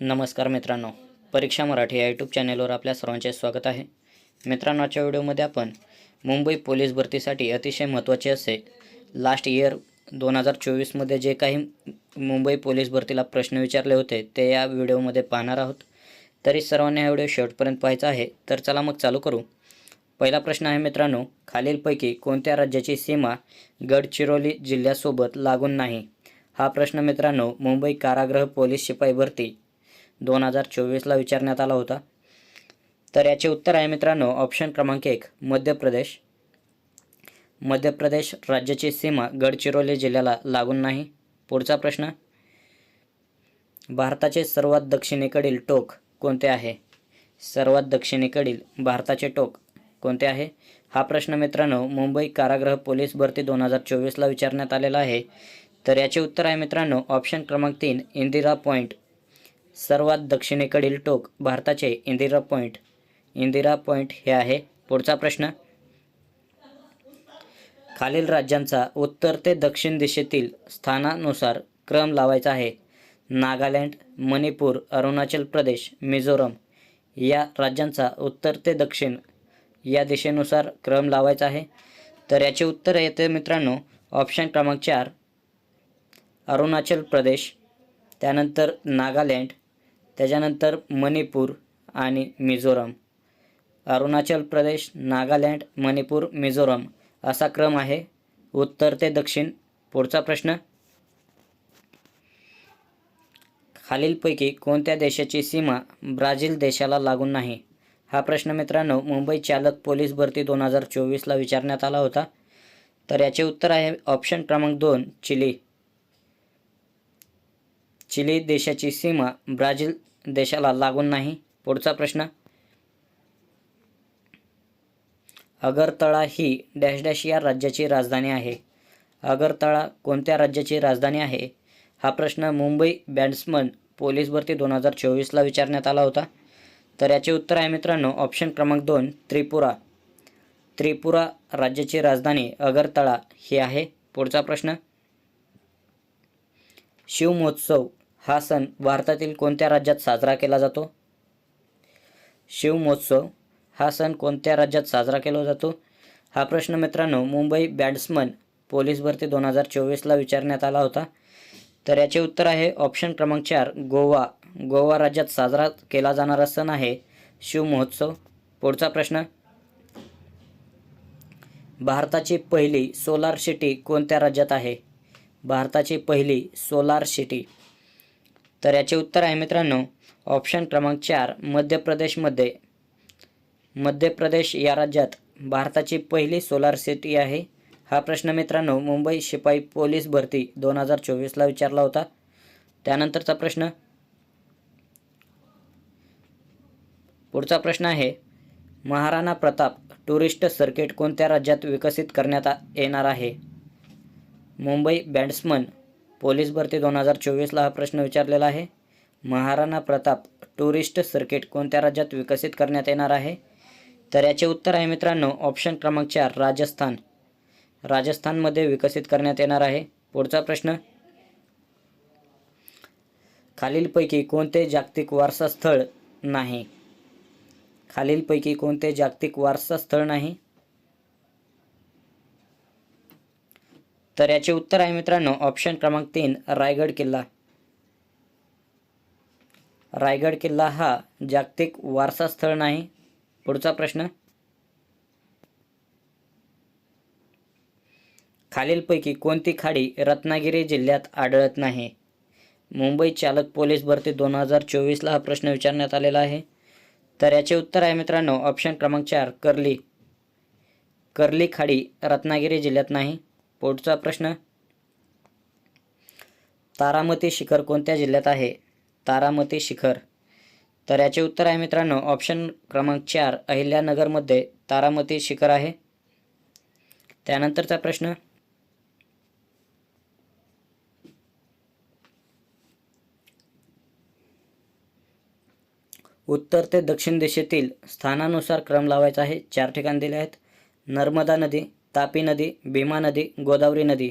नमस्कार मित्रांनो, परीक्षा मराठी या यूट्यूब चॅनलवर आपल्या सर्वांचे स्वागत आहे. मित्रांनो, आजच्या व्हिडिओमध्ये आपण मुंबई पोलीस भरतीसाठी अतिशय महत्त्वाचे असे लास्ट इयर 2024मध्ये जे काही मुंबई पोलीस भरतीला प्रश्न विचारले होते ते या व्हिडिओमध्ये पाहणार आहोत. तरी सर्वांनी हा व्हिडिओ शेवटपर्यंत पाहायचा आहे. तर चला मग चालू करू. पहिला प्रश्न आहे मित्रांनो, खालीलपैकी कोणत्या राज्याची सीमा गडचिरोली जिल्ह्यासोबत लागून नाही? हा प्रश्न मित्रांनो मुंबई कारागृह पोलीस शिपाई भरती 2024ला विचारण्यात आला होता. तर याचे उत्तर आहे मित्रांनो ऑप्शन क्रमांक 1 मध्य प्रदेश. मध्य प्रदेश राज्याची सीमा गडचिरोली जिल्ह्याला लागून नाही. पुढचा प्रश्न, भारताचे सर्वात दक्षिणेकडील टोक कोणते आहे? सर्वात दक्षिणेकडील भारताचे टोक कोणते आहे? हा प्रश्न मित्रांनो मुंबई कारागृह पोलीस भरती 2024ला विचारण्यात आलेला आहे. तर याचे उत्तर आहे मित्रांनो ऑप्शन क्रमांक 3 इंदिरा पॉईंट. सर्वात दक्षिणेकडील टोक भारताचे इंदिरा पॉईंट हे आहे. पुढचा प्रश्न, खालील राज्यांचा उत्तर ते दक्षिण दिशेतील स्थानानुसार क्रम लावायचा आहे. नागालँड, मणिपूर, अरुणाचल प्रदेश, मिझोरम या राज्यांचा उत्तर ते दक्षिण या दिशेनुसार क्रम लावायचा आहे. तर याचे उत्तर येते मित्रांनो ऑप्शन क्रमांक 4 अरुणाचल प्रदेश, त्यानंतर नागालँड, त्याच्यानंतर मणिपूर आणि मिझोरम. अरुणाचल प्रदेश, नागालँड, मणिपूर, मिझोरम असा क्रम आहे उत्तर ते दक्षिण. पुढचा प्रश्न, खालीलपैकी कोणत्या देशाची सीमा ब्राझील देशाला लागून नाही? हा प्रश्न मित्रांनो मुंबई चालक पोलीस भरती 2024ला विचारण्यात आला होता. तर याचे उत्तर आहे ऑप्शन क्रमांक 2 चिली. चिली देशाची सीमा ब्राझील देशाला लागून नाही. पुढचा प्रश्न, अगरतळा ही डॅश डॅश या राज्याची राजधानी आहे. अगरतळा कोणत्या राज्याची राजधानी आहे? हा प्रश्न मुंबई बॅट्समन पोलीस भरती 2024ला विचारण्यात आला होता. तर याचे उत्तर आहे मित्रांनो ऑप्शन क्रमांक 2 त्रिपुरा. त्रिपुरा राज्याची राजधानी अगरतळा ही आहे. पुढचा प्रश्न, शिवमहोत्सव हा सण भारतातील कोणत्या राज्यात साजरा केला जातो? शिवमहोत्सव हा सण कोणत्या राज्यात साजरा केला जातो? हा प्रश्न मित्रांनो मुंबई बॅट्समन पोलीस भरती 2024ला विचारण्यात आला होता. तर याचे उत्तर आहे ऑप्शन क्रमांक 4 गोवा. गोवा राज्यात साजरा केला जाणारा सण आहे शिवमहोत्सव. पुढचा प्रश्न, भारताची पहिली सोलार सिटी कोणत्या राज्यात आहे? भारताची पहिली सोलार सिटी. तर याचे उत्तर आहे मित्रांनो ऑप्शन क्रमांक 4 मध्य प्रदेशमध्ये. मध्य प्रदेश या राज्यात भारताची पहिली सोलार सिटी आहे. हा प्रश्न मित्रांनो मुंबई शिपाई पोलीस भरती 2024ला विचारला होता. त्यानंतरचा प्रश्न, पुढचा प्रश्न आहे, महाराणा प्रताप टुरिस्ट सर्किट कोणत्या राज्यात विकसित करण्यात येणार आहे? मुंबई बॅट्समन पोलीस भरती 2024ला हा प्रश्न विचारलेला आहे. महाराणा प्रताप टुरिस्ट सर्किट कोणत्या राज्यात विकसित करण्यात येणार आहे? तर याचे उत्तर आहे मित्रांनो ऑप्शन क्रमांक 4 राजस्थान. राजस्थानमध्ये विकसित करण्यात येणार आहे. पुढचा प्रश्न, खालीलपैकी कोणते जागतिक वारसा स्थळ नाही? खालीलपैकी कोणते जागतिक वारसा स्थळ नाही? तर याचे उत्तर आहे मित्रांनो ऑप्शन क्रमांक 3 रायगड किल्ला. रायगड किल्ला हा जागतिक वारसा स्थळ नाही. पुढचा प्रश्न, खालीलपैकी कोणती खाडी रत्नागिरी जिल्ह्यात आढळत नाही? मुंबई चालक पोलीस भरती 2024ला हा प्रश्न विचारण्यात आलेला आहे. तर याचे उत्तर आहे मित्रांनो ऑप्शन क्रमांक 4 कर्ली. कर्ली खाडी रत्नागिरी जिल्ह्यात नाही. पुढचा प्रश्न, तारामती शिखर कोणत्या जिल्ह्यात आहे? तारामती शिखर. तर याचे उत्तर आहे मित्रांनो ऑप्शन क्रमांक 4 अहिल्यानगरमध्ये तारामती शिखर आहे. त्यानंतरचा प्रश्न, उत्तर ते दक्षिण दिशेतील स्थानानुसार क्रम लावायचा आहे. 4 ठिकाण दिले आहेत. नर्मदा नदी, तापी नदी, भीमा नदी, गोदावरी नदी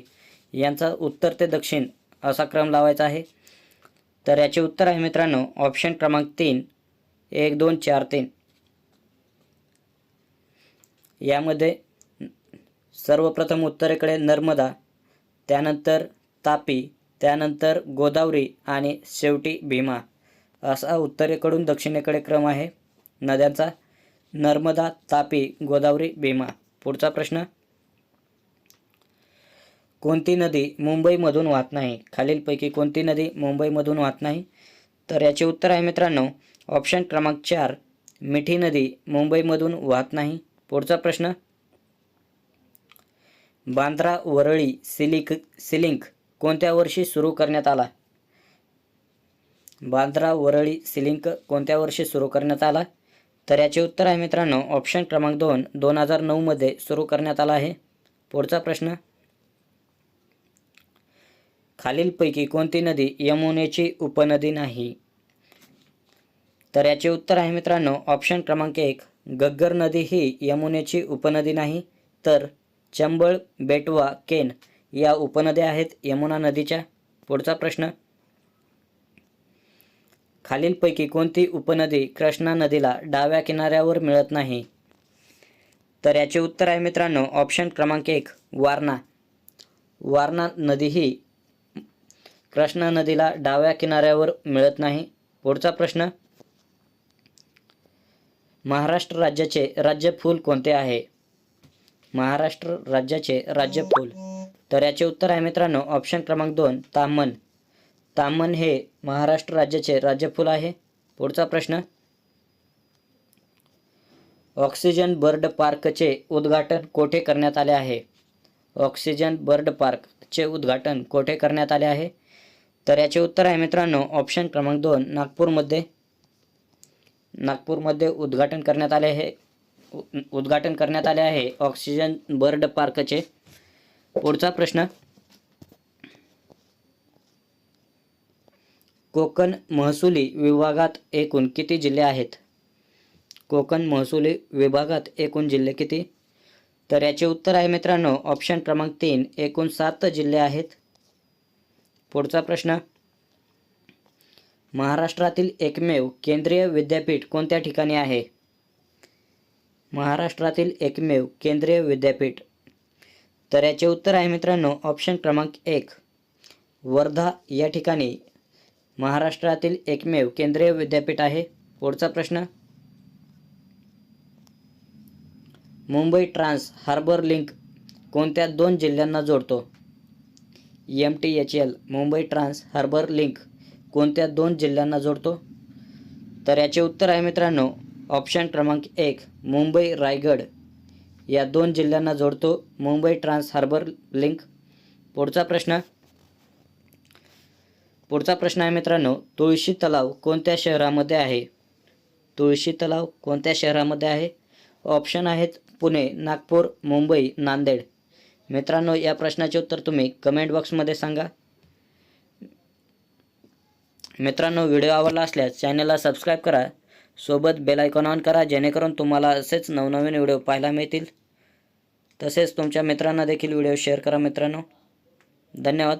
यांचा उत्तर ते दक्षिण असा क्रम लावायचा आहे. तर याचे उत्तर आहे मित्रांनो ऑप्शन क्रमांक 3 1 2 4 3। यामध्ये सर्वप्रथम उत्तरेकडे नर्मदा, त्यानंतर तापी, त्यानंतर गोदावरी आणि शेवटी भीमा असा उत्तरेकडून दक्षिणेकडे क्रम आहे नद्यांचा। नर्मदा, तापी, गोदावरी, भीमा। पुढचा प्रश्न, कोणती नदी मुंबईमधून वाहत नाही? खालीलपैकी कोणती नदी मुंबईमधून वाहत नाही? तर याचे उत्तर आहे मित्रांनो ऑप्शन क्रमांक 4 मिठी नदी मुंबईमधून वाहत नाही। पुढचा प्रश्न, बांद्रा वरळी सिलिंक कोणत्या वर्षी सुरू करण्यात आला? बांद्रा वरळी सिलिंक कोणत्या वर्षी सुरू करण्यात आला? तर याचे उत्तर आहे मित्रांनो ऑप्शन क्रमांक 2 2009 मध्ये सुरू करण्यात आला आहे। पुढचा प्रश्न, खालीलपैकी कोणती नदी यमुनेची उपनदी नाही? तर याचे उत्तर आहे मित्रांनो ऑप्शन क्रमांक 1 घग्गर नदी ही यमुनेची उपनदी नाही, तर चंबळ, बेटवा, केन या उपनद्या आहेत यमुना नदीच्या। पुढचा प्रश्न, खालीलपैकी कोणती उपनदी कृष्णा नदीला डाव्या किनाऱ्यावर मिळत नाही? तर याचे उत्तर आहे मित्रांनो ऑप्शन क्रमांक 1 वारणा। वारणा नदी ही कृष्णा नदीला डाव्या किनाऱ्यावर मिळत नाही। पुढचा प्रश्न, महाराष्ट्र राज्याचे राज्यफूल कोणते आहे? महाराष्ट्र राज्याचे राज्यफूल, तर याचे उत्तर आहे मित्रांनो ऑप्शन क्रमांक 2 ताम्हण। ताम्हण हे महाराष्ट्र राज्याचे राज्यफूल आहे। पुढचा प्रश्न, ऑक्सिजन बर्ड पार्कचे उद्घाटन कोठे करण्यात आले आहे? ऑक्सिजन बर्ड पार्कचे उद्घाटन कोठे करण्यात आले आहे? तर याचे उत्तर आहे मित्रांनो ऑप्शन क्रमांक 2 नागपूरमध्ये उद्घाटन करण्यात आले आहे ऑक्सिजन बर्ड पार्कचे। पुढचा प्रश्न, कोकण महसुली विभागात एकूण किती जिल्हे आहेत? कोकण महसुली विभागात एकूण जिल्हे किती? तर याचे उत्तर आहे मित्रांनो ऑप्शन क्रमांक 3 एकूण 7 जिल्हे आहेत। पुढचा प्रश्न, महाराष्ट्रातील एकमेव केंद्रीय विद्यापीठ कोणत्या ठिकाणी आहे? महाराष्ट्रातील एकमेव केंद्रीय विद्यापीठ, तर याचे उत्तर आहे मित्रांनो ऑप्शन क्रमांक 1 वर्धा या ठिकाणी महाराष्ट्रातील एकमेव केंद्रीय विद्यापीठ आहे। पुढचा प्रश्न, मुंबई ट्रान्स हार्बर लिंक कोणत्या 2 जिल्ह्यांना जोडतो? MTHL Mumbai trans harbour link कोणत्या 2 जिल्ह्यांना जोडतो? तर याचे उत्तर आहे मित्रांनो ऑप्शन क्रमांक 1 मुंबई रायगड या 2 जिल्ह्यांना जोडतो मुंबई ट्रान्स हार्बर लिंक। पुढचा प्रश्न आहे मित्रांनो तुळशी तलाव कोणत्या शहरामध्ये आहे? तुळशी तलाव कोणत्या शहरामध्ये आहे? ऑप्शन आहेत पुणे, नागपूर, मुंबई, नांदेड। मित्रांनो या प्रश्नाचे उत्तर तुम्ही कमेंट बॉक्समध्ये सांगा। मित्रांनो व्हिडिओ आवडला असल्यास चॅनलला सबस्क्राईब करा, सोबत बेल आयकॉन ऑन करा जेणेकरून तुम्हाला असेच नवनवीन व्हिडिओ पाहायला मिळतील। तसेच तुमच्या मित्रांना देखील व्हिडिओ शेअर करा मित्रांनो। धन्यवाद।